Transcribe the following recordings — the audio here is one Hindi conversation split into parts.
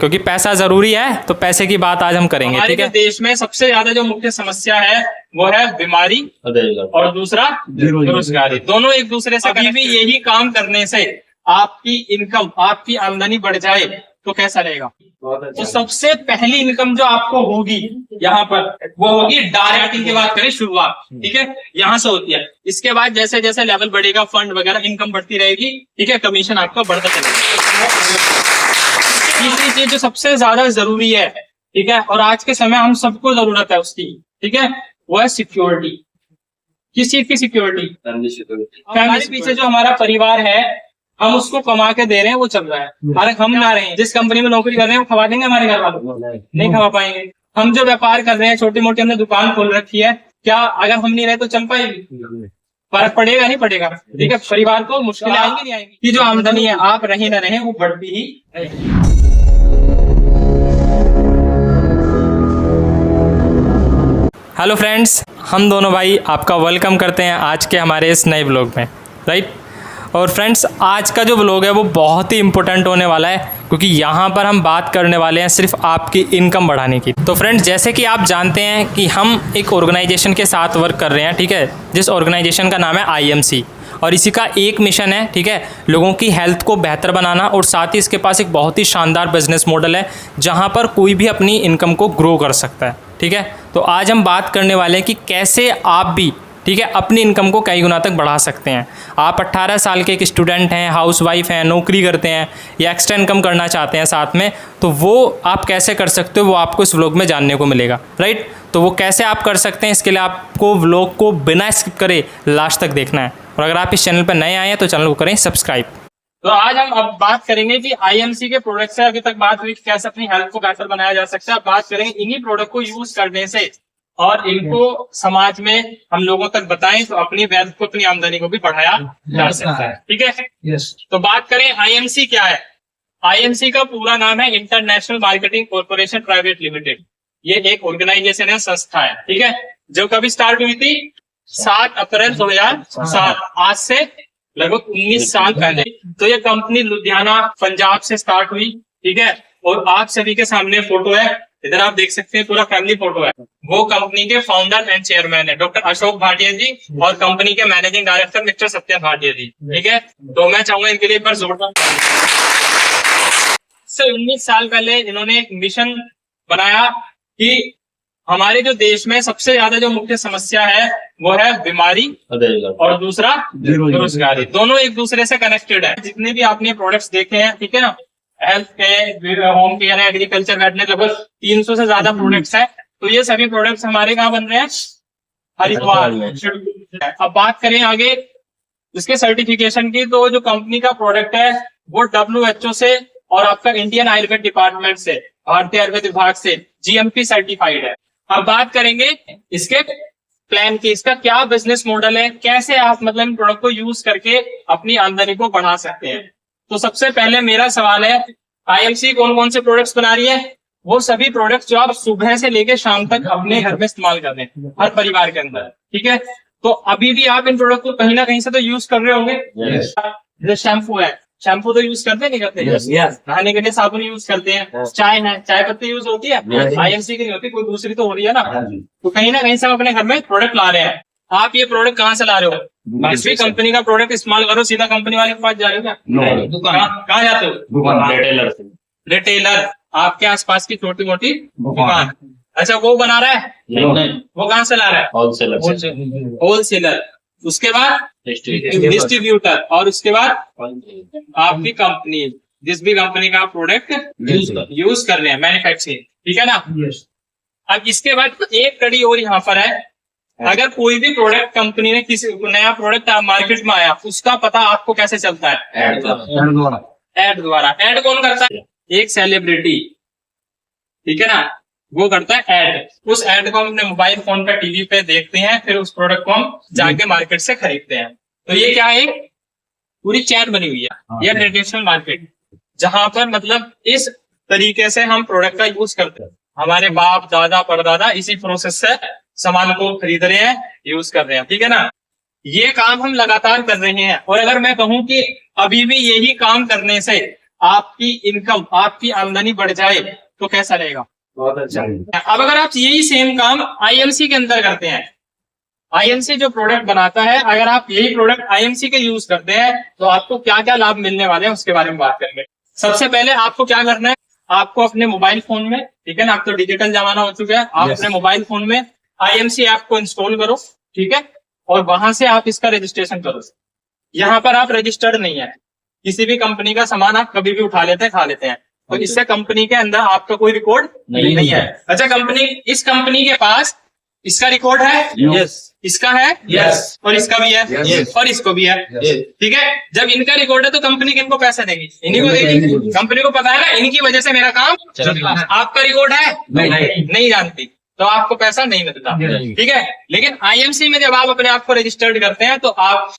क्योंकि पैसा जरूरी है, तो पैसे की बात आज हम करेंगे। ठीक है, देश में सबसे ज्यादा जो मुख्य समस्या है वो है बीमारी और दूसरा बेरोजगारी। दोनों एक दूसरे से कभी भी यही काम करने से आपकी इनकम, आपकी आमदनी बढ़ जाए तो कैसा रहेगा? तो सबसे पहली इनकम जो आपको होगी यहाँ पर वो होगी डायरेक्ट की बात करें शुरुआत, ठीक है, यहाँ से होती है। इसके बाद जैसे जैसे लेवल बढ़ेगा, फंड वगैरह इनकम बढ़ती रहेगी, ठीक है, कमीशन आपका बढ़ता चलेगा। तीसरी चीज जो सबसे ज्यादा जरूरी है, ठीक है, और आज के समय हम सबको जरूरत है उसकी, ठीक है, वो है सिक्योरिटी। किस चीज की सिक्योरिटी? फैमिली पीछे जो हमारा परिवार है हम उसको कमा के दे रहे हैं, वो चल रहा है। अरे हम ना रहे हैं, जिस कंपनी में नौकरी कर रहे हैं वो खवा देंगे हमारे घर वालों? नहीं खवा पाएंगे। हम जो व्यापार कर रहे हैं, छोटी मोटी हमने दुकान खोल रखी है, क्या अगर हम नहीं रहे तो चल पाएगी? फर्क पड़ेगा नहीं पड़ेगा? ठीक है, परिवार को मुश्किलें आएंगी नहीं आएंगी? ये जो आमदनी है आप रहे ना रहे वो बढ़ती ही रहेगी। हेलो फ्रेंड्स, हम दोनों भाई आपका वेलकम करते हैं आज के हमारे इस नए व्लॉग में, राइट। और फ्रेंड्स, आज का जो व्लॉग है वो बहुत ही इंपॉर्टेंट होने वाला है, क्योंकि यहाँ पर हम बात करने वाले हैं सिर्फ आपकी इनकम बढ़ाने की। तो फ्रेंड्स, जैसे कि आप जानते हैं कि हम एक ऑर्गेनाइजेशन के साथ वर्क कर रहे हैं, ठीक है, जिस ऑर्गेनाइजेशन का नाम है IMC, और इसी का एक मिशन है, ठीक है, लोगों की हेल्थ को बेहतर बनाना। और साथ ही इसके पास एक बहुत ही शानदार बिजनेस मॉडल है जहाँ पर कोई भी अपनी इनकम को ग्रो कर सकता है, ठीक है। तो आज हम बात करने वाले हैं कि कैसे आप भी, ठीक है, अपनी इनकम को कई गुना तक बढ़ा सकते हैं। आप 18 साल के एक स्टूडेंट हैं, हाउसवाइफ हैं, नौकरी करते हैं या एक्स्ट्रा इनकम करना चाहते हैं साथ में, तो वो आप कैसे कर सकते हो वो आपको इस व्लॉग में जानने को मिलेगा, राइट। तो वो कैसे आप कर सकते हैं, इसके लिए आपको व्लॉग को बिना स्किप करे लास्ट तक देखना है। और अगर आप इस चैनल पर नए आए हैं तो चैनल को करें सब्सक्राइब। तो आज हम अब बात करेंगे कि IMC के प्रोडक्ट से, अभी तक बात हुई कैसे अपनी हेल्थ को बेहतर बनाया जा सकता है। अब बात करेंगे इन्हीं प्रोडक्ट को यूज करने से और इनको समाज में हम लोगों तक बताएं तो अपनी वेल्थ को, अपनी आमदनी को भी बढ़ाया जा सकता है, ठीक है। यस। तो बात करें IMC क्या है। IMC का पूरा नाम है international marketing corporation private limited. ये एक ऑर्गेनाइजेशन है, संस्था है, ठीक है, जो कभी स्टार्ट हुई थी 7 अप्रैल 2007, आज से लगभग 19 साल पहले। तो ये कंपनी लुधियाना पंजाब से स्टार्ट हुई, ठीक है। और आप सभी के सामने फोटो है, इधर आप देख सकते हैं, पूरा फैमिली फोटो है। वो कंपनी के फाउंडर एंड चेयरमैन है डॉक्टर अशोक भाटिया जी, और कंपनी के मैनेजिंग डायरेक्टर मिस्टर सत्यम भाटिया जी, ठीक है। तो मैं चाहूंगा इनके लिए एक बार जोरदार। 19 साल पहले इन्होंने एक मिशन बनाया कि हमारे जो देश में सबसे ज्यादा जो मुख्य समस्या है वो है बीमारी और दूसरा बेरोजगारी। दोनों एक दूसरे से कनेक्टेड है। जितने भी आपने प्रोडक्ट्स देखे हैं, ठीक है ना, हेल्थ केयर, होम केयर है, एग्रीकल्चर, वेटनरी, लगभग 300 से ज्यादा प्रोडक्ट्स है। तो ये सभी प्रोडक्ट्स हमारे कहाँ बन रहे हैं? हरिद्वार में। अब बात करें आगे इसके सर्टिफिकेशन की, तो जो कंपनी का प्रोडक्ट है वो WHO से और आपका इंडियन आयुर्वेद डिपार्टमेंट से, भारतीय आयुर्वेद विभाग से GMP सर्टिफाइड है। अब बात करेंगे इसके प्लान की, इसका क्या बिजनेस मॉडल है, कैसे आप मतलब इन प्रोडक्ट को यूज करके अपनी आमदनी को बढ़ा सकते हैं। तो सबसे पहले मेरा सवाल है, IMC कौन कौन से प्रोडक्ट्स बना रही है? वो सभी प्रोडक्ट्स जो आप सुबह से लेकर शाम तक अपने घर में इस्तेमाल कर रहे हैं, हर परिवार के अंदर, ठीक है। तो अभी भी आप इन प्रोडक्ट को कहीं ना कहीं से तो यूज कर रहे होंगे। जैसे शैम्पू है, शैम्पू तो यूज करते नहीं करते? नहाने के लिए साबुन यूज करते हैं। चाय है, चाय पत्ती यूज होती है, IMC की नहीं होती, कोई दूसरी तो हो रही है ना। तो कहीं ना कहीं से हम अपने घर में प्रोडक्ट ला रहे हैं। आप ये प्रोडक्ट कहाँ से ला रहे हो? किसी भी कंपनी का प्रोडक्ट इस्तेमाल करो, सीधा कंपनी वाले के पास जा रहे हो क्या? कहाँ जाते हो? रिटेलर, आपके आसपास की छोटी मोटी दुकान। अच्छा, वो बना रहा है? नहीं। वो कहाँ से ला रहा है? होलसेलर। उसके बाद डिस्ट्रीब्यूटर, और उसके बाद आपकी कंपनी, जिस भी कंपनी का प्रोडक्ट यूज कर रहे हैं, मैन्युफैक्चरिंग, ठीक है ना। अब इसके बाद एक कड़ी और यहाँ पर है, अगर कोई भी प्रोडक्ट कंपनी ने, किसी नया प्रोडक्ट मार्केट में आया, उसका पता आपको कैसे चलता है? ऐड द्वारा। ऐड कौन करता है? एक सेलिब्रिटी, ठीक है ना, वो करता है ऐड। उस ऐड को हम अपने मोबाइल फोन पे, टीवी पे देखते हैं, फिर उस प्रोडक्ट को हम जाके मार्केट से खरीदते हैं। तो ये क्या है? पूरी चैन बनी हुई है। ये ट्रेडिशनल मार्केट, जहां पर मतलब इस तरीके से हम प्रोडक्ट का यूज करते हैं। हमारे बाप दादा परदादा इसी प्रोसेस से सामान को खरीद रहे हैं, यूज कर रहे हैं, ठीक है ना। ये काम हम लगातार कर रहे हैं। और अगर मैं कहूं कि अभी भी यही काम करने से आपकी इनकम, आपकी आमदनी बढ़ जाए तो कैसा रहेगा? बहुत अच्छा है। अब अगर आप यही सेम काम आईएमसी के अंदर करते हैं, आईएमसी जो प्रोडक्ट बनाता है, अगर आप यही प्रोडक्ट आईएमसी के यूज करते हैं तो आपको क्या क्या लाभ मिलने वाले हैं उसके बारे में बात करेंगे। सबसे पहले आपको क्या करना है, आपको अपने मोबाइल फोन में, ठीक है ना, आप तो डिजिटल जमाना हो चुका है, आप अपने मोबाइल फोन में आईएमसी ऐप को इंस्टॉल करो, ठीक है, और वहां से आप इसका रजिस्ट्रेशन करो। यहाँ पर आप रजिस्टर्ड नहीं है, किसी भी कंपनी का सामान आप कभी भी उठा लेते हैं, खा लेते हैं, तो इससे कंपनी के अंदर आपका कोई रिकॉर्ड नहीं है। अच्छा, इस कंपनी के पास इसका रिकॉर्ड है, यस, इसका है, यस, और इसका भी है, Yes. और इसको भी है, ठीक है। जब इनका रिकॉर्ड है तो कंपनी किनको पैसा देगी? इन्हीं को देगी। कंपनी को पता है ना, इनकी वजह से मेरा काम चल रहा है। आपका रिकॉर्ड है, नहीं जानती, तो आपको पैसा नहीं मिलता, ठीक है। लेकिन आईएमसी में जब आप अपने आप को रजिस्टर्ड करते हैं तो आप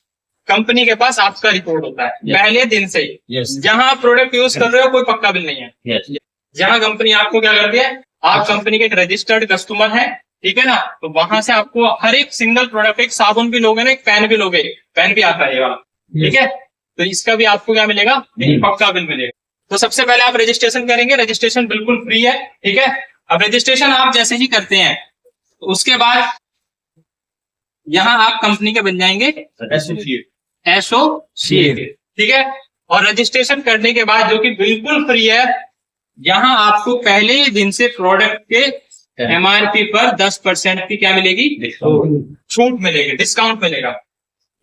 कंपनी के पास आपका रिकॉर्ड होता है पहले दिन से ही। जहां आप प्रोडक्ट यूज कर रहे हो कोई पक्का बिल नहीं है। जहां कंपनी आपको क्या करती है, आप कंपनी के एक रजिस्टर्ड कस्टमर है, ठीक है ना, तो वहां से आपको हर एक सिंगल प्रोडक्ट, एक साबुन भी लोगे ना, एक पेन भी लोगे, पेन भी आता है ये वाला, ठीक है, तो इसका भी आपको क्या मिलेगा, एक पक्का बिल मिलेगा। तो सबसे पहले आप रजिस्ट्रेशन करेंगे, रजिस्ट्रेशन बिल्कुल फ्री है, ठीक है। अब रजिस्ट्रेशन आप जैसे ही करते हैं तो उसके बाद यहाँ आप कंपनी के बन जाएंगे एसोसिएट, ठीक है। और रजिस्ट्रेशन करने के बाद, जो कि बिल्कुल फ्री है, यहाँ आपको पहले ही दिन से प्रोडक्ट के एमआरपी पर 10% की क्या मिलेगी, छूट मिलेगी, डिस्काउंट मिलेगा।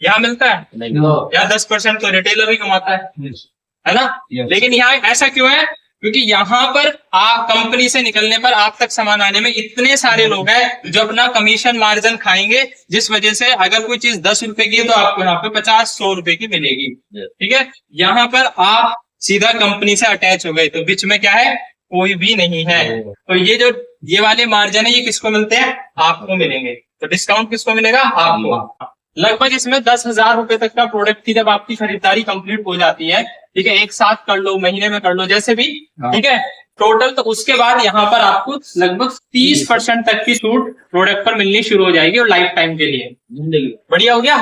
यहाँ मिलता है यहाँ 10% तो रिटेलर भी कमाता है ना। लेकिन यहाँ ऐसा क्यों है, क्योंकि यहाँ पर आप कंपनी से निकलने पर आप तक सामान आने में इतने सारे लोग हैं जो अपना कमीशन मार्जिन खाएंगे, जिस वजह से अगर कोई चीज 10 रुपए की है तो आपको यहाँ पे 50-100 रुपए की मिलेगी, ठीक है। यहाँ पर आप सीधा कंपनी से अटैच हो गए, तो बीच में क्या है, कोई भी नहीं है। तो ये वाले मार्जिन है, ये किसको मिलते हैं, आपको मिलेंगे। तो डिस्काउंट किसको मिलेगा, आपको। लगभग इसमें 10,000 रुपए तक का प्रोडक्ट की जब आपकी खरीदारी कंप्लीट हो जाती है, ठीक है, एक साथ कर लो, महीने में कर लो, जैसे भी, ठीक है, टोटल, तो उसके बाद यहाँ पर आपको लगभग 30% तक की छूट प्रोडक्ट पर मिलनी शुरू हो जाएगी, और लाइफ टाइम के लिए। बढ़िया हो गया,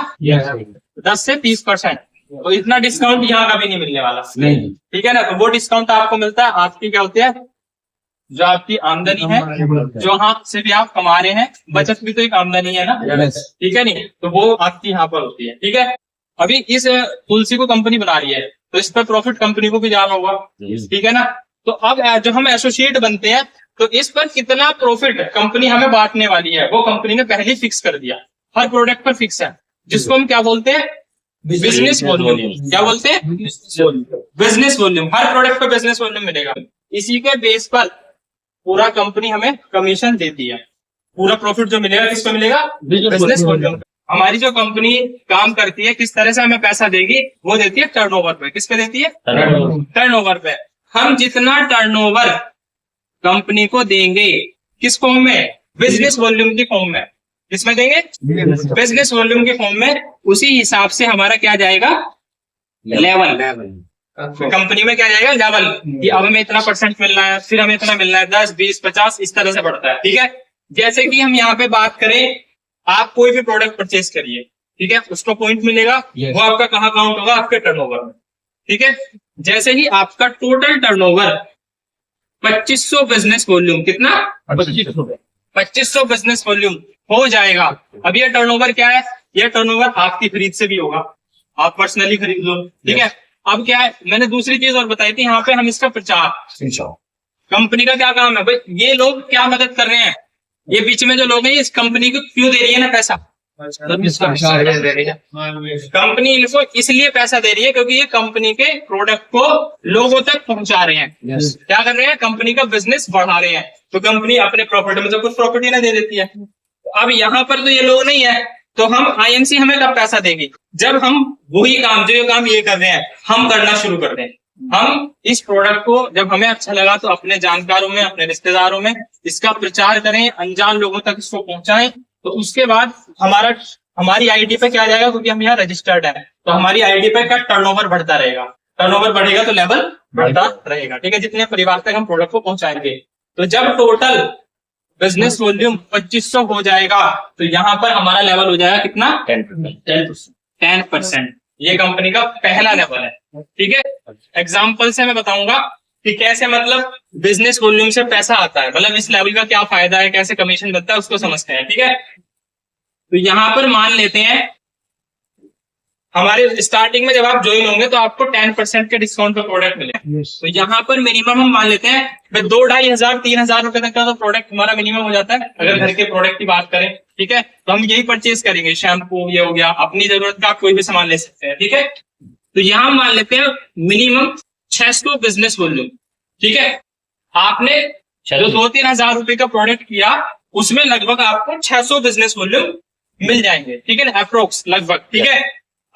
10 से 30%। तो इतना डिस्काउंट यहाँ कभी नहीं मिलने वाला, ठीक है ना। तो वो डिस्काउंट आपको मिलता है, आपकी क्या होती है, जो आपकी आमदनी है, जो हाथ से भी आप कमा रहे हैं, बचत भी तो एक आमदनी है ना, ठीक है नहीं, तो वो आपकी यहाँ पर होती है, ठीक है। अभी इस तुलसी को कंपनी बना रही है, तो इस पर प्रॉफिट कंपनी को भी जाना होगा, ठीक है ना। तो अब जो हम एसोसिएट बनते हैं, तो इस पर कितना प्रॉफिट कंपनी हमें बांटने वाली है, वो कंपनी ने पहले फिक्स कर दिया, हर प्रोडक्ट पर फिक्स है, जिसको हम क्या बोलते हैं, बिजनेस वॉल्यूम। क्या बोलते हैं, बिजनेस वॉल्यूम। हर प्रोडक्ट पर बिजनेस वॉल्यूम मिलेगा, इसी के बेस पर पूरा कंपनी हमें कमीशन देती है। पूरा प्रॉफिट जो मिलेगा किसको मिलेगा, बिजनेस वॉल्यूम। हमारी जो कंपनी काम करती है, किस तरह से हमें पैसा देगी, वो देती है टर्नओवर पे। किस पे देती है, टर्नओवर पे। हम जितना टर्नओवर कंपनी को देंगे, किस फॉर्म में, बिजनेस वॉल्यूम की फॉर्म में, किसमें देंगे, बिजनेस वॉल्यूम के फॉर्म में, उसी हिसाब से हमारा क्या जाएगा, लेवल। कंपनी में क्या जाएगा, लेवल, कि अब हमें इतना % मिलना है, फिर हमें इतना मिलना है, 10, 20, 50, इस तरह से बढ़ता है, ठीक है। जैसे कि हम यहाँ पे बात करें, आप कोई भी प्रोडक्ट परचेज करिए, ठीक है, उसको पॉइंट मिलेगा, वो आपका कहाँ काउंट होगा, आपके टर्नओवर में, ठीक है। जैसे ही आपका टोटल टर्नओवर 2500 बिजनेस वॉल्यूम, कितना, 2500 बिजनेस वॉल्यूम हो जाएगा। अब ये टर्नओवर क्या है, ये टर्नओवर आपकी खरीद से भी होगा, आप पर्सनली खरीद लो, ठीक है। अब क्या है, मैंने दूसरी चीज और बताई थी, यहाँ पे हम इसका प्रचार, कंपनी का क्या काम है भाई, ये लोग क्या मदद कर रहे हैं, ये बीच में जो लोग हैं, इस कंपनी को क्यों दे रही है ना पैसा, कंपनी इनको इसलिए पैसा दे रही है क्योंकि ये कंपनी के प्रोडक्ट को लोगों तक पहुंचा रहे हैं। क्या कर रहे हैं, कंपनी का बिजनेस बढ़ा रहे हैं, तो कंपनी अपने प्रॉफिट में से कुछ प्रॉफिट ही ना दे देती है। अब यहाँ पर तो ये लोग नहीं है, तो हम आईएमसी हमें कब पैसा देगी, जब हम वही काम, जो ये काम ये कर रहे हैं, हम करना शुरू कर दें। हम इस प्रोडक्ट को जब हमें अच्छा लगा तो अपने जानकारों में, अपने रिश्तेदारों में इसका प्रचार करें, अनजान लोगों तक इसको पहुंचाएं, तो उसके बाद हमारी आईडी पे क्या जाएगा, क्योंकि हम यहाँ रजिस्टर्ड है, तो हमारी आईडी पे क्या टर्नओवर बढ़ता रहेगा, टर्नओवर बढ़ेगा तो लेवल बढ़ता रहेगा, ठीक है, जितने परिवार तक हम प्रोडक्ट को पहुंचाएंगे। तो जब टोटल बिजनेस वॉल्यूम 2500 हो जाएगा, तो यहाँ पर हमारा लेवल हो जाएगा कितना, 10%। ये कंपनी का पहला लेवल है, ठीक है। एग्जाम्पल से मैं बताऊंगा कि कैसे मतलब बिजनेस वॉल्यूम से पैसा आता है, मतलब इस लेवल का क्या फायदा है, कैसे कमीशन मिलता है, उसको समझते हैं। ठीक है, तो यहाँ पर मान लेते हैं हमारे स्टार्टिंग में जब आप ज्वाइन होंगे तो आपको 10% के डिस्काउंट पे प्रोडक्ट मिले। तो यहाँ पर मिनिमम हम मान लेते हैं 2-2,500-3,000 रुपए तक का तो प्रोडक्ट हमारा मिनिमम हो जाता है अगर घर के प्रोडक्ट की बात करें। ठीक है, तो हम यही परचेज करेंगे, शैम्पू ये हो गया, अपनी जरूरत का आप कोई भी सामान ले सकते हैं। ठीक है, तो यहाँ मान लेते हैं मिनिमम 600 बिजनेस वॉल्यूम। ठीक है, आपने जो 2-3 हजार रुपए का प्रोडक्ट किया उसमें लगभग आपको 600 बिजनेस वॉल्यूम मिल जाएंगे। ठीक है ना, अप्रोक्स लगभग। ठीक है,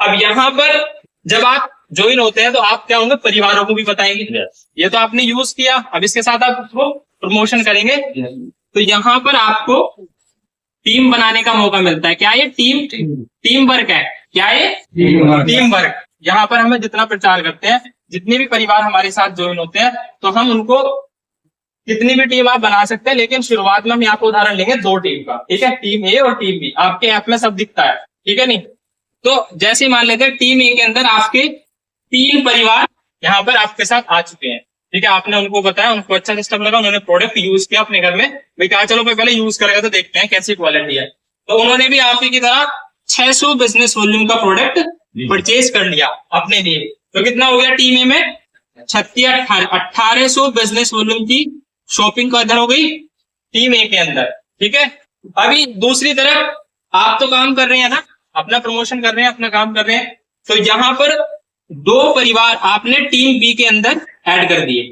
अब यहाँ पर जब आप ज्वाइन होते हैं तो आप क्या होंगे, परिवारों को भी बताएंगे। ये तो आपने यूज किया, अब इसके साथ आप उसको प्रमोशन करेंगे। तो यहाँ पर आपको टीम बनाने का मौका मिलता है। क्या ये टीम वर्क है? क्या ये टीम वर्क? यहाँ पर हमें जितना प्रचार करते हैं, जितने भी परिवार हमारे साथ ज्वाइन होते हैं, तो हम उनको कितनी भी टीम आप बना सकते हैं, लेकिन शुरुआत में हम यहाँ पर उदाहरण लेंगे 2 टीम का। ठीक है, टीम ए और टीम बी, आपके ऐप में सब दिखता है। ठीक है नहीं, तो जैसे मान लेते हैं टीम ए के अंदर आपके 3 परिवार यहाँ पर आपके साथ आ चुके हैं। ठीक है, आपने उनको बताया, उनको अच्छा सिस्टम लगा, उन्होंने प्रोडक्ट यूज किया अपने घर में। भाई कहा चलो भाई पहले यूज करेगा तो देखते हैं कैसी क्वालिटी है। तो उन्होंने भी आप ही की तरह 600 बिजनेस वॉल्यूम का प्रोडक्ट परचेज कर लिया अपने लिए। तो कितना हो गया टीम ए में? 1800 बिजनेस वॉल्यूम की शॉपिंग का इधर हो गई टीम ए के अंदर। ठीक है, अभी दूसरी तरफ आप तो काम कर रहे हैं ना, अपना प्रमोशन कर रहे हैं, अपना काम कर रहे हैं। तो यहाँ पर 2 परिवार आपने टीम बी के अंदर ऐड कर दिए,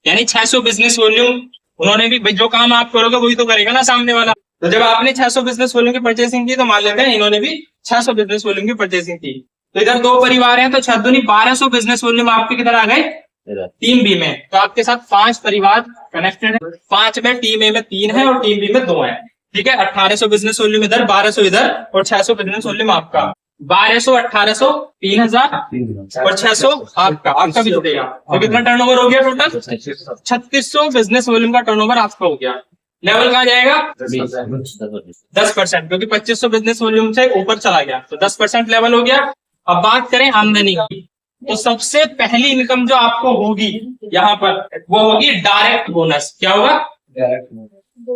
यानी 600 बिजनेस वॉल्यूम। उन्होंने भी जो काम आप करोगे वही तो करेगा ना सामने वाला। तो जब आपने 600 बिजनेस वॉल्यूम की परचेसिंग की, तो मान लेते हैं इन्होंने भी 600 बिजनेस वॉल्यूम की परचेसिंग की। तो इधर 2 परिवार हैं, तो 1200 बिजनेस वॉल्यूम आपके किधर आ गए? टीम बी में। तो आपके साथ 5 परिवार कनेक्टेड है। 5 में टीम ए में 3 है और टीम बी में 2 है। ठीक है, 1800 बिजनेस वॉल्यूम इधर, 1200 इधर और 600 बिजनेस वॉल्यूम आपका। 1200, 1800, 3000 और 600 आपका भी जुड़ेगा। तो कितना टर्नओवर हो गया टोटल? 3600 बिजनेस वॉल्यूम का टर्नओवर आपका हो गया। लेवल कहाँ जाएगा? 10%, क्योंकि 2500 बिजनेस वॉल्यूम से ऊपर चला गया, तो 10% लेवल हो गया। अब बात करें आमदनी की, तो सबसे पहली इनकम जो आपको होगी यहाँ पर वो होगी डायरेक्ट बोनस। क्या होगा?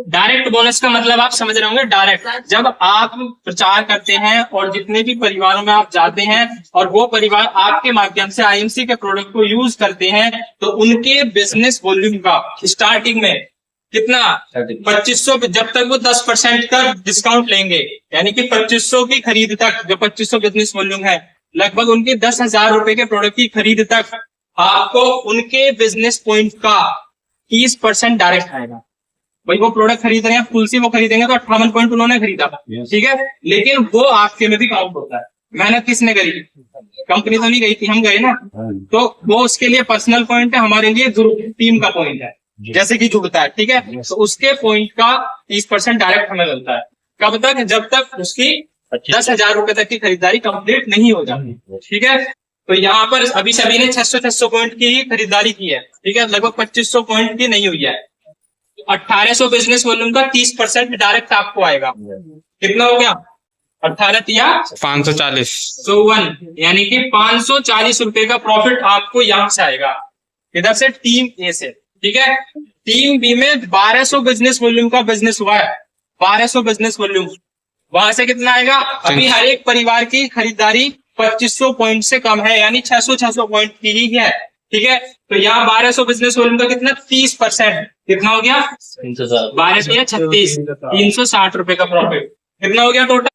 डायरेक्ट बोनस का मतलब आप समझ रहे होंगे। डायरेक्ट, जब आप प्रचार करते हैं और जितने भी परिवारों में आप जाते हैं और वो परिवार आपके माध्यम से आईएमसी के प्रोडक्ट को यूज करते हैं, तो उनके बिजनेस वॉल्यूम का स्टार्टिंग में कितना? 2500। जब तक वो 10% का डिस्काउंट लेंगे, यानी कि 2500 की खरीद तक, जो 2500 बिजनेस वॉल्यूम है, लगभग उनके 10,000 रुपए के प्रोडक्ट की खरीद तक आपको उनके बिजनेस पॉइंट का 30% डायरेक्ट आएगा। भाई वो प्रोडक्ट खरीद रहे हैं, फुल सी वो खरीदेंगे तो 58 पॉइंट उन्होंने खरीदा। ठीक है, लेकिन वो आपके में भी काउंट होता है। मेहनत किसने करी? कंपनी तो नहीं गई थी, हम गए ना। तो वो उसके लिए पर्सनल पॉइंट है, हमारे लिए ग्रुप टीम का पॉइंट है, जैसे कि जुड़ता है। ठीक है, तो उसके पॉइंट का 30% डायरेक्ट हमें मिलता है। कब तक? जब तक उसकी 10,000 रुपए तक की खरीदारी कंप्लीट नहीं हो जाती। ठीक है, तो यहाँ पर अभी सभी ने 600 पॉइंट की खरीदारी की है। ठीक है, लगभग 2500 पॉइंट की नहीं हुई है। 1800 बिजनेस वॉल्यूम का 30% डायरेक्ट आपको आएगा। कितना हो गया? 18 या 540, 101, यानी कि 540 रुपए का प्रॉफिट आपको यहाँ से आएगा, इधर से टीम ए से। ठीक है, टीम बी में 1200 बिजनेस वॉल्यूम का बिजनेस हुआ है। 1200 बिजनेस वॉल्यूम, वहां से कितना आएगा? अभी हर एक परिवार की खरीदारी 2500 पॉइंट से कम है, यानी 600 पॉइंट की ही है। ठीक है, तो यहाँ 1200 बिजनेस वॉल्यूम का कितना? 30%। कितना हो गया? 12 या 36, 360 रुपए का प्रॉफिट। कितना हो गया टोटल?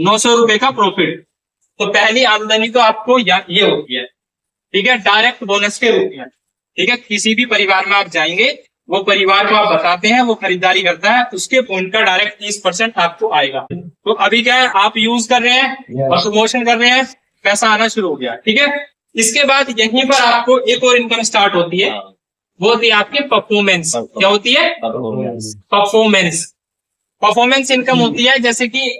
900 रुपए का प्रॉफिट। तो पहली आमदनी तो आपको ये होती है। ठीक है, डायरेक्ट बोनस के रूप में। ठीक है, किसी भी परिवार में आप जाएंगे, वो परिवार को आप बताते हैं, वो खरीदारी करता है, उसके पॉइंट का डायरेक्ट 30% आपको आएगा। तो अभी क्या है, आप यूज कर रहे हैं और प्रमोशन कर रहे हैं, पैसा आना शुरू हो गया। ठीक है, इसके बाद यहीं पर आपको एक और इनकम स्टार्ट होती है, वो होती है आपकी परफॉर्मेंस। क्या होती है? परफॉर्मेंस। परफॉर्मेंस इनकम होती है, जैसे कि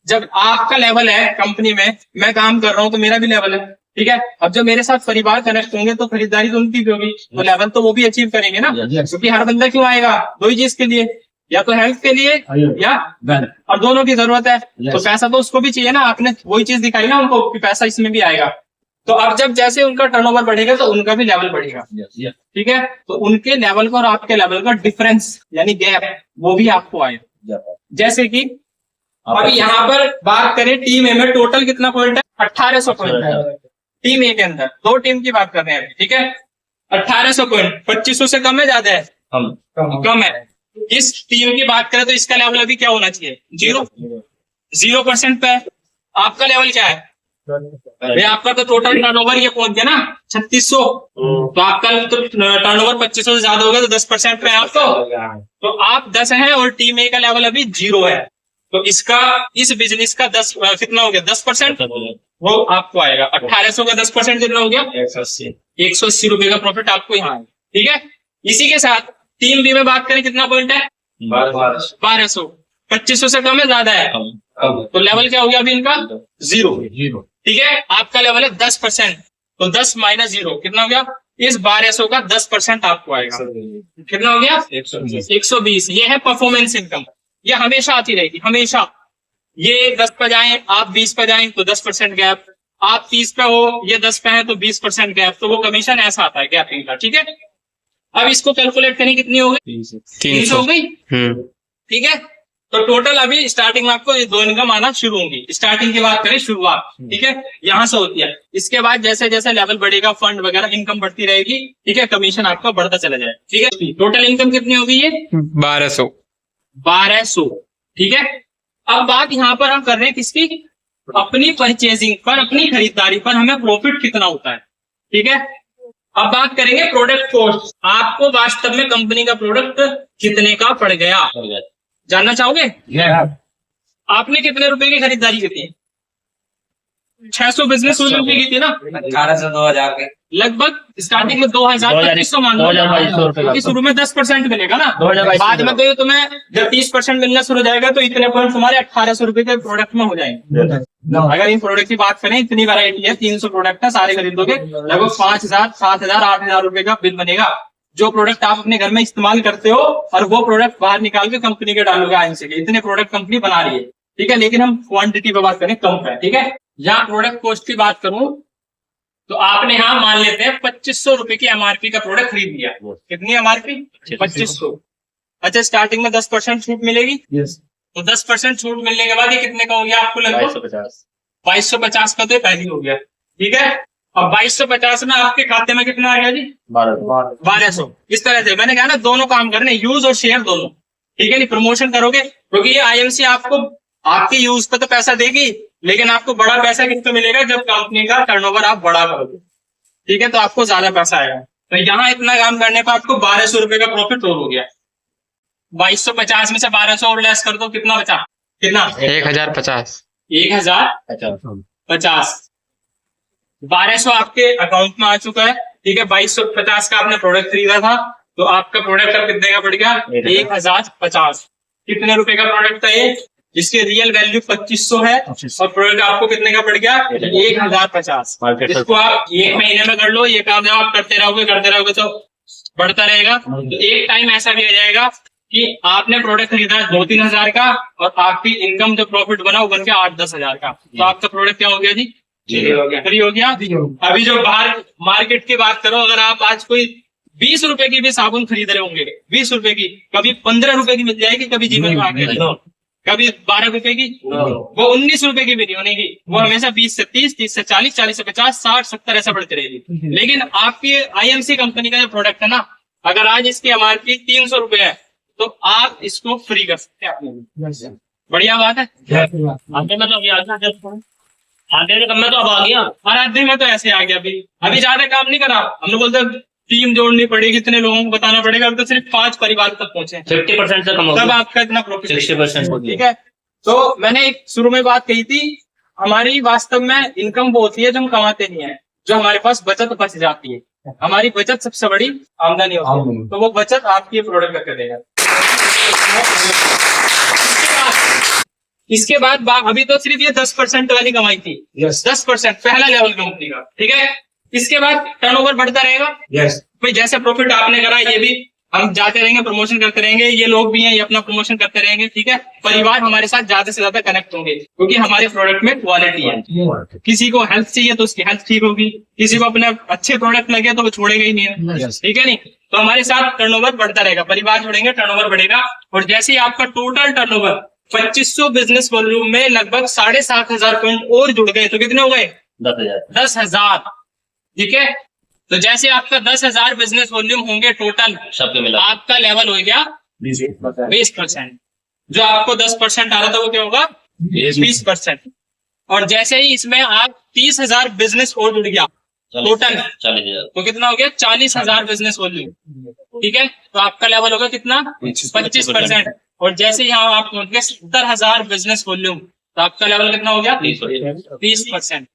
जब आपका लेवल है कंपनी में, मैं काम कर रहा हूँ तो मेरा भी लेवल है। ठीक है, अब जब मेरे साथ परिवार कनेक्ट होंगे तो खरीदारी तो उनकी भी होगी, तो लेवल तो वो भी अचीव करेंगे ना। क्योंकि हर बंदा क्यों आएगा? 2 ही चीज के लिए, या तो हेल्थ के लिए या और दोनों की जरूरत है। तो पैसा तो उसको भी चाहिए ना, आपने वही चीज दिखाई ना उनको कि पैसा इसमें भी आएगा। तो अब जब जैसे उनका टर्नओवर बढ़ेगा तो उनका भी लेवल बढ़ेगा, ठीक है। तो उनके लेवल का और आपके लेवल का डिफरेंस यानी गैप वो भी आपको आएगा। जैसे कि अभी यहाँ पर बात करें टीम ए में टोटल कितना पॉइंट है, 1800 पॉइंट है टीम ए के अंदर। 2 टीम की बात कर रहे हैं अभी, ठीक है। 1800 पॉइंट 2500 से कम है ज्यादा है, कम है। इस टीम की बात करें तो इसका लेवल अभी क्या होना चाहिए, 0% पे है। आपका लेवल क्या है भाई, आपका तो टोटल टर्नओवर ये पहुंच गया ना 3600, तो आपका तो टर्नओवर 2500 से ज्यादा हो गया तो 10% पे है आपको, तो आप 10 हैं और टीम ए का लेवल अभी 0 है। तो इसका इस बिजनेस का 10 कितना हो गया, 10% वो आपको आएगा। 1800 का 10% कितना हो गया, 180 रुपए का प्रॉफिट आपको यहाँ, ठीक है। इसी के साथ टीम बी में बात करें कितना पॉइंट है, 1200। 2500 से कम है ज्यादा है, तो लेवल क्या हो गया अभी इनका 0, ठीक है। आपका लेवल है 10%, तो 10 - 0 कितना हो गया, इस 1200 का 10% आपको आएगा, कितना हो गया 120। ये है परफॉर्मेंस इनकम, ये हमेशा आती रहेगी, हमेशा। ये 10 पे जाए आप 20 पे जाए तो 10% गैप, आप 30 पे हो ये 10 पे है तो 20% गैप, तो वो कमीशन ऐसा आता है गैपिंग का, ठीक है। अब इसको कैलकुलेट करें कितनी हो गई, 300 हो गई, ठीक है। तो टोटल अभी स्टार्टिंग में आपको ये 2 इनकम आना शुरू होंगी। स्टार्टिंग की बात करें, शुरुआत, ठीक है, यहाँ से होती है। इसके बाद जैसे जैसे लेवल बढ़ेगा, फंड वगैरह इनकम बढ़ती रहेगी, ठीक है, कमीशन आपका बढ़ता चला जाए, ठीक है। टोटल इनकम कितनी होगी ये 1200, ठीक है। अब बात यहाँ पर हम कर रहे हैं किसकी, अपनी परचेजिंग पर, अपनी खरीदारी पर हमें प्रॉफिट कितना होता है, ठीक है। अब बात करेंगे प्रोडक्ट कॉस्ट, आपको वास्तव में कंपनी का प्रोडक्ट कितने का पड़ गया, जानना चाहोगे? आपने कितने रुपए की खरीदारी की थी, 600 बिजनेस रुपए की थी ना, 1800 से 2000 के लगभग। स्टार्टिंग में 2500 मान लो, क्योंकि शुरू में 10% मिलेगा ना, बाद में तो तुम्हें जब 30% मिलना शुरू हो जाएगा तो इतने पॉइंट तुम्हारे 1800 रुपए के प्रोडक्ट में हो जाएंगे। अगर इन प्रोडक्ट की बात करें, इतनी वैरायटी है, 300 प्रोडक्ट है, सारे खरीदोगे लगभग 5000, 7000, 8000 रुपए का बिल बनेगा। जो प्रोडक्ट आप अपने घर में इस्तेमाल करते हो और वो प्रोडक्ट बाहर निकाल के कंपनी के डालोगे आईएनसी के, इतने प्रोडक्ट कंपनी बना रही है, ठीक है। लेकिन हम क्वांटिटी पे बात करें, कम है, ठीक है। यहाँ प्रोडक्ट कॉस्ट की बात करूं तो आपने यहाँ मान लेते हैं 2500 रुपए की एमआरपी का प्रोडक्ट खरीद लिया। कितनी एमआरपी, 2500। अच्छा, स्टार्टिंग में 10% छूट मिलेगी, तो 10% छूट मिलने के बाद ये कितने का हो गया आपको, लगभग 2250 का तो पहले हो गया, ठीक है। अब 2250 में आपके खाते में कितना आ गया जी, 1200। इस तरह से मैंने कहा ना, दोनों काम करने, यूज और शेयर दोनों, ठीक है। नहीं प्रमोशन करोगे क्योंकि ये आईएमसी आपको आपके यूज पे तो पैसा देगी, लेकिन आपको बड़ा पैसा किसको मिलेगा, जब कंपनी का टर्नओवर आप बड़ा करोगे, ठीक है, तो आपको ज्यादा पैसा आएगा। तो यहाँ इतना काम करने पर आपको 1200 रुपए का प्रॉफिट और हो गया। 2250 में से 1200 और लेस कर दो, कितना बचा, कितना 1050 1200 आपके अकाउंट में आ चुका है, ठीक है। 2250 का आपने प्रोडक्ट खरीदा था, तो आपका प्रोडक्ट अब कितने का पड़ गया, 1050। कितने रुपए का प्रोडक्ट था ये, जिसकी रियल वैल्यू 2500 है, और प्रोडक्ट आपको कितने का पड़ गया, 1050। इसको आप 1 महीने में कर लो, ये काम जब आप करते रहोगे तो बढ़ता रहेगा। तो एक टाइम ऐसा भी आ जाएगा कि आपने प्रोडक्ट खरीदा 2-3 हजार का, और आपकी इनकम जो प्रॉफिट बना वो बन गया 8-10 हजार का, तो आपका प्रोडक्ट क्या हो गया जी, फ्री हो गया। अभी जो बाहर मार्केट की बात करो, अगर आप आज कोई 20 रुपए की भी साबुन खरीद रहे होंगे, 20 रुपए की, कभी 15 रुपए की मिल जाएगी, कभी जीवन में आगे कभी 12 रुपए की, वो 19 रुपए की भी नहीं होगी, वो हमेशा 20 से 30, 30 से 40, 40 से 50, 60, 70 ऐसा बढ़ती रहेगी। लेकिन आपकी आईएमसी कंपनी का जो प्रोडक्ट है ना, अगर आज इसकी एमआरपी 300 रुपए है, तो आप इसको फ्री कर सकते हैं अपने। बढ़िया बात है। आधे में तो अभी अब आ गया, और आधे में तो ऐसे आ गया। अभी ज्यादा काम नहीं करा हमने, बोलते टीम जोड़नी पड़ेगी, कितने लोगों को बताना पड़ेगा, अभी तो सिर्फ 5 परिवार तक पहुंचे, 50% से कम, तब आपका इतना प्रॉफिट 60%, ठीक है। तो मैंने एक शुरू में बात कही थी, हमारी वास्तव में इनकम वो होती है जो हम कमाते नहीं है, जो हमारे पास बचत बच जाती है। हमारी बचत सबसे बड़ी आमदनी होती है, तो वो बचत आपकी प्रोडक्ट करके देगा। इसके बाद अभी तो सिर्फ ये 10% वाली कमाई थी, 10% पहला लेवल कंपनी का, ठीक है। इसके बाद टर्नओवर बढ़ता रहेगा, भाई जैसे प्रॉफिट आपने करा ये भी हम जाते रहेंगे, प्रमोशन करते रहेंगे, ये लोग भी हैं, ये अपना प्रमोशन करते रहेंगे, ठीक है। परिवार हमारे साथ ज्यादा से ज्यादा कनेक्ट होंगे क्योंकि हमारे प्रोडक्ट में क्वालिटी है। किसी को हेल्थ चाहिए तो उसकी हेल्थ ठीक होगी, किसी को अपने अच्छे प्रोडक्ट लगे तो वो छोड़ेगा ही नहीं, ठीक है नहीं। तो हमारे साथ टर्नओवर बढ़ता रहेगा, परिवार जुड़ेंगे, टर्नओवर बढ़ेगा। और जैसे ही आपका टोटल टर्नओवर 2500 बिजनेस वॉल्यूम में लगभग 7,500 पॉइंट और जुड़ गए तो कितने हो गए? 10,000, ठीक है। तो जैसे आपका 10,000 बिजनेस वॉल्यूम होंगे टोटल, सबके मिला आपका लेवल हो गया 20%। जो आपको 10% आ रहा था वो क्या होगा? 20%। और जैसे ही इसमें आप 30,000 बिजनेस और जुड़ गया टोटल, तो कितना हो गया? 40,000 बिजनेस वॉल्यूम, ठीक है। तो आपका लेवल होगा कितना? 25%। और जैसे यहाँ आप पहुंच गए 70,000 बिजनेस वॉल्यूम, तो आपका लेवल कितना हो गया? 30%।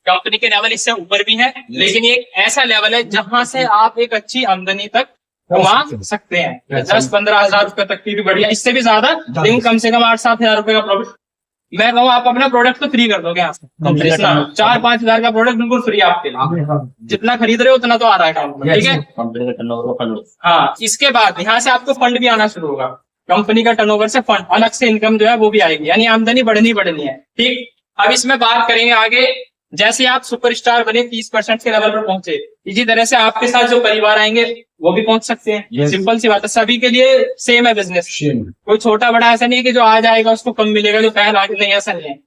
कंपनी के लेवल इससे ऊपर भी है, लेकिन ये एक ऐसा लेवल है जहां से आप एक अच्छी आमदनी तक कमा सकते हैं। 10-15 हजार रुपए तक की भी बढ़िया, इससे भी ज्यादा, लेकिन कम से कम 8-7 हजार रुपए का प्रॉफिट। मैं कहूँ आप अपना प्रोडक्ट तो फ्री कर दोगे यहाँ से, 4-5 हजार का प्रोडक्ट बिल्कुल फ्री आपके लिए, जितना खरीद रहे हो उतना तो आ रहा है, ठीक है। हाँ, इसके बाद यहाँ से आपको फंड भी आना शुरू होगा। कंपनी का टर्नओवर से फंड, अलग से इनकम जो है वो भी आएगी, यानी आमदनी बढ़नी है, ठीक। अब इसमें बात करेंगे आगे, जैसे आप सुपरस्टार बने, 30% के लेवल पर पहुंचे, इसी तरह से आपके साथ जो परिवार आएंगे वो भी पहुंच सकते हैं। सिंपल सी बात है, सभी के लिए सेम है बिजनेस, कोई छोटा बड़ा ऐसा नहीं है कि जो आ जाएगा उसको कम मिलेगा, जो पहले आगे नहीं, ऐसा नहीं है,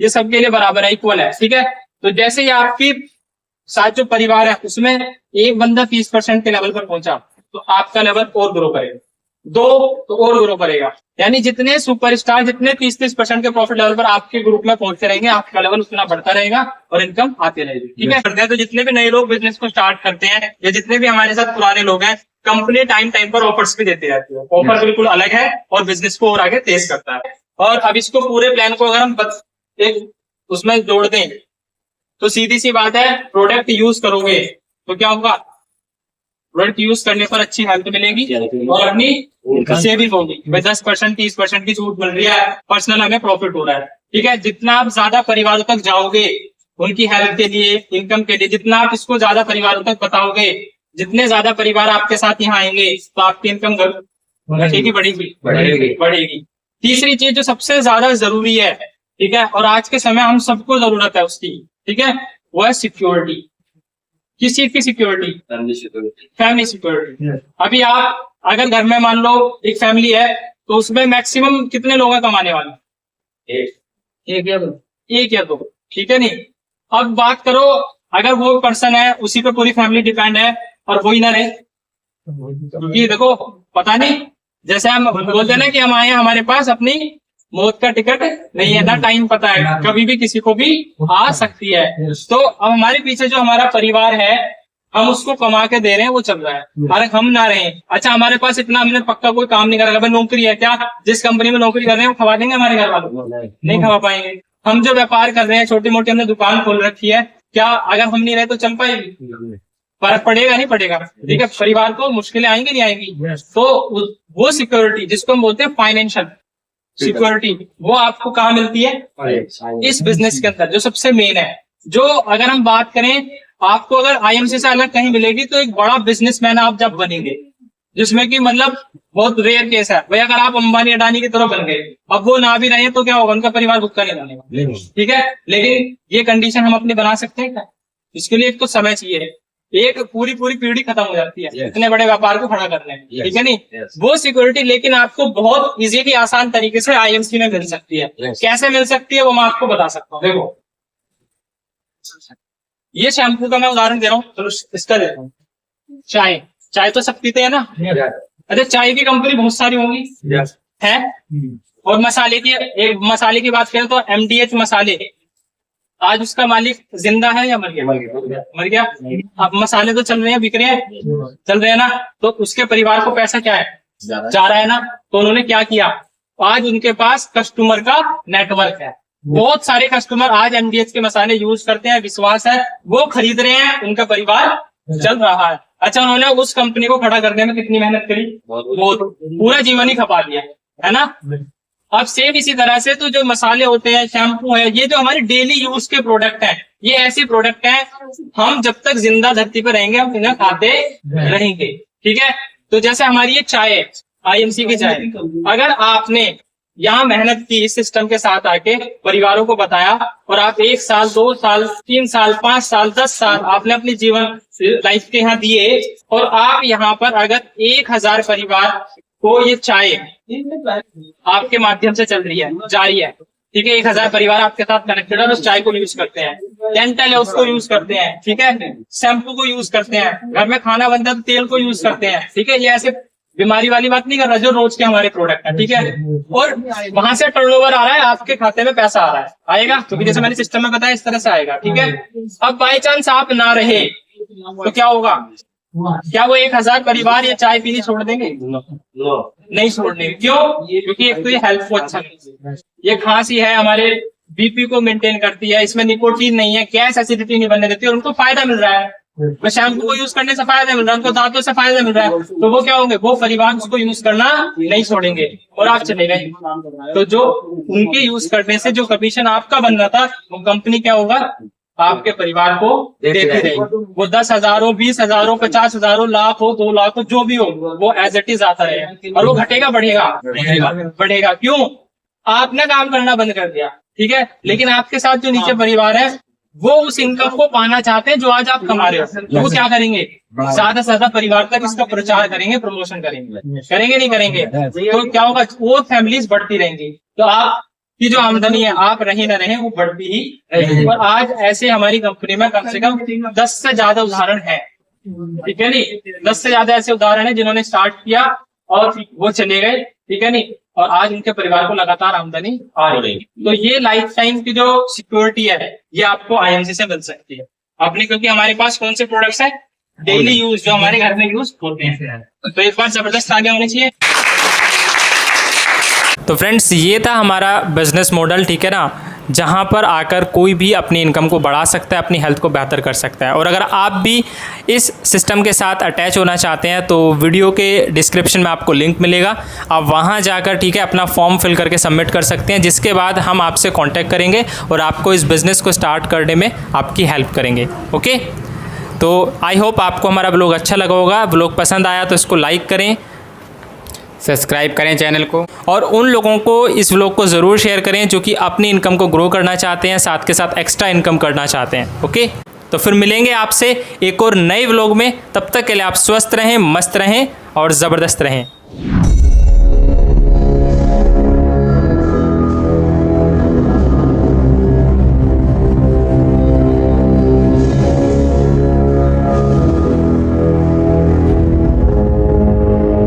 ये सबके लिए बराबर है, इक्वल है, ठीक है। तो जैसे ही आपकी साथ जो परिवार है उसमें एक बंदा 30% के लेवल पर पहुंचा तो आपका लेवल और ग्रो करेगा, 2 तो और ग्रो करेगा, यानी जितने सुपरस्टार, जितने 30% के प्रॉफिट लेवल पर आपके ग्रुप में पहुंचते रहेंगे, आपका लेवल उतना बढ़ता रहेगा और इनकम आती रहेगी, ठीक है। करते हैं तो जितने भी नए लोग बिजनेस को स्टार्ट करते हैं या जितने भी हमारे साथ पुराने लोग हैं, कंपनी टाइम पर ऑफर्स भी देती रहती है। ऑफर बिल्कुल अलग है और बिजनेस को और आगे तेज करता है। और अब इसको पूरे प्लान को अगर हम एक उसमें जोड़ दें तो सीधी सी बात है, प्रोडक्ट यूज करोगे तो क्या होगा? प्रोडक्ट यूज करने पर अच्छी हेल्थ मिलेगी और अपनी सेविंग होगी। 10% 30% की छूट मिल रही है, पर्सनल हमें प्रॉफिट हो रहा है, ठीक है। जितना आप ज्यादा परिवारों तक जाओगे उनकी हेल्थ के लिए, इनकम के लिए, जितना आप इसको ज्यादा परिवारों तक बताओगे, जितने ज्यादा परिवार आपके साथ यहाँ आएंगे तो आपकी इनकम बढ़ेगी। तीसरी चीज जो सबसे ज्यादा जरूरी है, ठीक है, और आज के समय हम सबको जरूरत है उसकी, ठीक है, वो है सिक्योरिटी। किस चीज की सिक्योरिटी? Family security. अभी आप अगर घर में मान लो एक फैमिली है तो उसमें मैक्सिमम कितने लोग हैं कमाने वाले? एक या दो, ठीक है नहीं। अब बात करो अगर वो पर्सन है उसी पे पूरी फैमिली डिपेंड है और वो ही ना रहे, क्योंकि देखो पता नहीं, जैसे हम बोलते हैं ना कि हम आए, हमारे पास अपनी मौत का टिकट नहीं है ना, टाइम पता है, कभी भी किसी को भी आ सकती है। तो अब हमारे पीछे जो हमारा परिवार है, हम उसको कमा के दे रहे हैं, वो चल रहा है। अरे हम ना रहे, अच्छा हमारे पास इतना, हमने पक्का कोई काम नहीं करा, भाई नौकरी है क्या, जिस कंपनी में नौकरी कर रहे हैं वो खवा देंगे हमारे घर वालों? नहीं खवा पाएंगे। हम जो व्यापार कर रहे हैं, छोटी मोटी हमने दुकान खोल रखी है, क्या अगर हम नहीं रहे तो चल पाएगी? फर्क पड़ेगा नहीं पड़ेगा, ठीक है। परिवार को मुश्किलें आएंगी नहीं आएंगी। तो वो सिक्योरिटी जिसको हम बोलते हैं फाइनेंशियल सिक्योरिटी, वो आपको कहाँ मिलती है? इस बिजनेस के अंदर, जो सबसे मेन है। जो अगर हम बात करें, आपको अगर आईएमसी से अलग कहीं मिलेगी तो एक बड़ा बिजनेसमैन आप जब बनेंगे, जिसमें कि मतलब बहुत रेयर केस है भाई, अगर आप अंबानी अडानी की तरह बन गए, अब वो ना भी रहे तो क्या होगा? उनका परिवार भुक्का नहीं बनेगा, ठीक है। लेकिन ये कंडीशन हम अपनी बना सकते हैं क्या? इसके लिए एक तो समय चाहिए, एक पूरी पीढ़ी खत्म हो जाती है इतने बड़े व्यापार को खड़ा करने में, ठीक है नहीं। वो सिक्योरिटी लेकिन आपको बहुत इजीली, आसान तरीके से आईएमसी में मिल सकती है। कैसे मिल सकती है वो मैं आपको बता सकता हूँ। देखो ये शैम्पू का मैं उदाहरण दे रहा हूँ, चलो इसका देता हूँ। चाय तो सब पीते हैं ना, अच्छा चाय की कंपनी बहुत सारी होंगी है। और मसाले की बात करें तो MDH मसाले, आज उसका मालिक जिंदा है या मर गया? अब मसाले तो चल रहे हैं, बिक रहे हैं, चल रहे हैं ना, तो उसके परिवार को पैसा क्या है? जा रहा है ना। तो उन्होंने क्या किया, आज उनके पास कस्टमर का नेटवर्क है, बहुत सारे कस्टमर आज MDH के मसाले यूज करते हैं, विश्वास है, वो खरीद रहे हैं, उनका परिवार चल रहा है। अच्छा उन्होंने उस कंपनी को खड़ा करने में कितनी मेहनत करी? वो पूरा जीवन ही खपा दिया है ना। अब सेम इसी तरह से तो जो मसाले होते हैं, शैम्पू है, ये जो हमारे डेली यूज के प्रोडक्ट हैं, ये ऐसे प्रोडक्ट हैं हम जब तक जिंदा धरती पर रहेंगे हम इन्हें खाते रहेंगे, ठीक है। तो जैसे हमारी ये चाय है, IMC की चाय, अगर आपने यहाँ मेहनत की इस सिस्टम के साथ आके परिवारों को बताया और आप 1 साल 2 साल 3 साल 5 साल 10 साल आपने अपनी जीवन लाइफ के यहाँ दिए और आप यहाँ पर अगर 1000 परिवार को ये चाय आपके माध्यम से चल रही है, जारी है, ठीक है, 1000 परिवार आपके साथ कनेक्टेड है और उस चाय को यूज करते हैं, डेंटल है उसको यूज करते हैं, ठीक है, शैम्पू को यूज करते हैं, घर में खाना बनता है तो तेल को यूज करते हैं, ठीक है, ये ऐसे बीमारी वाली बात नहीं कर रहा, जो रोज के हमारे प्रोडक्ट है, ठीक है, और वहां से टर्नओवर आ रहा है, आपके खाते में पैसा आ रहा है, आएगा, क्योंकि जैसे मैंने सिस्टम में बताया इस तरह से आएगा, ठीक है। अब बाई चांस आप ना रहे तो क्या होगा? क्या वो 1000 परिवार ये चाय पीनी छोड़ देंगे? नहीं छोड़ने। क्यों? क्योंकि एक तो ये हेल्थ को अच्छा नहीं, ये खांसी है, हमारे BP को मेंटेन करती है, इसमें निकोटीन नहीं है, गैस एसिडिटी नहीं बनने देती और उनको फायदा मिल रहा है, शैम्पू को यूज करने से फायदा मिल रहा है, उनको दांतों से फायदा मिल रहा है, तो वो क्या होंगे? वो परिवार उसको यूज करना नहीं छोड़ेंगे और आप चले गए। तो जो उनके यूज करने से जो कमीशन आपका बन रहा था वो कंपनी क्या होगा? आपके परिवार को देती रहेगी। वो 10,000 हो, 20,000 हो, 50,000 हो, लाख हो, 2 लाख हो, जो भी हो, वो एज इट इज आता है और वो घटेगा बढ़ेगा? बढ़ेगा। क्यों? आपने काम करना बंद कर दिया, ठीक है, लेकिन आपके साथ जो नीचे परिवार है वो उस इनकम को पाना चाहते हैं जो आज आप कमा रहे हो, तो वो क्या करेंगे? ज्यादा से ज्यादा परिवार तक इसका प्रचार करेंगे, प्रमोशन करेंगे, करेंगे नहीं करेंगे? तो क्या होगा? वो फैमिलीज बढ़ती रहेंगी, तो आप की जो आमदनी है, आप रही ना रहे, वो बढ़ती ही रहेगी। और आज ऐसे हमारी कंपनी में कम से कम 10 से ज्यादा उदाहरण है, ठीक है नहीं, 10 से ज्यादा ऐसे उदाहरण है जिन्होंने स्टार्ट किया और वो चले गए, ठीक है नहीं, और आज उनके परिवार को लगातार आमदनी आ रही है। तो ये लाइफ टाइम की जो सिक्योरिटी है ये आपको IMC से मिल सकती है अपने, क्योंकि हमारे पास कौन से प्रोडक्ट्स है? डेली यूज, जो हमारे घर में यूज होते हैं। तो एक बार जबरदस्त आगे होनी चाहिए। तो फ्रेंड्स ये था हमारा बिजनेस मॉडल, ठीक है ना, जहाँ पर आकर कोई भी अपनी इनकम को बढ़ा सकता है, अपनी हेल्थ को बेहतर कर सकता है। और अगर आप भी इस सिस्टम के साथ अटैच होना चाहते हैं तो वीडियो के डिस्क्रिप्शन में आपको लिंक मिलेगा, आप वहाँ जाकर, ठीक है, अपना फॉर्म फिल करके सबमिट कर सकते हैं, जिसके बाद हम आपसे कांटेक्ट करेंगे और आपको इस बिज़नेस को स्टार्ट करने में आपकी हेल्प करेंगे। ओके, तो आई होप आपको हमारा ब्लॉग अच्छा लगा होगा। ब्लॉग पसंद आया तो इसको लाइक करें, सब्सक्राइब करें चैनल को, और उन लोगों को इस व्लॉग को ज़रूर शेयर करें जो कि अपनी इनकम को ग्रो करना चाहते हैं, साथ के साथ एक्स्ट्रा इनकम करना चाहते हैं। ओके, तो फिर मिलेंगे आपसे एक और नए व्लॉग में। तब तक के लिए आप स्वस्थ रहें, मस्त रहें और ज़बरदस्त रहें।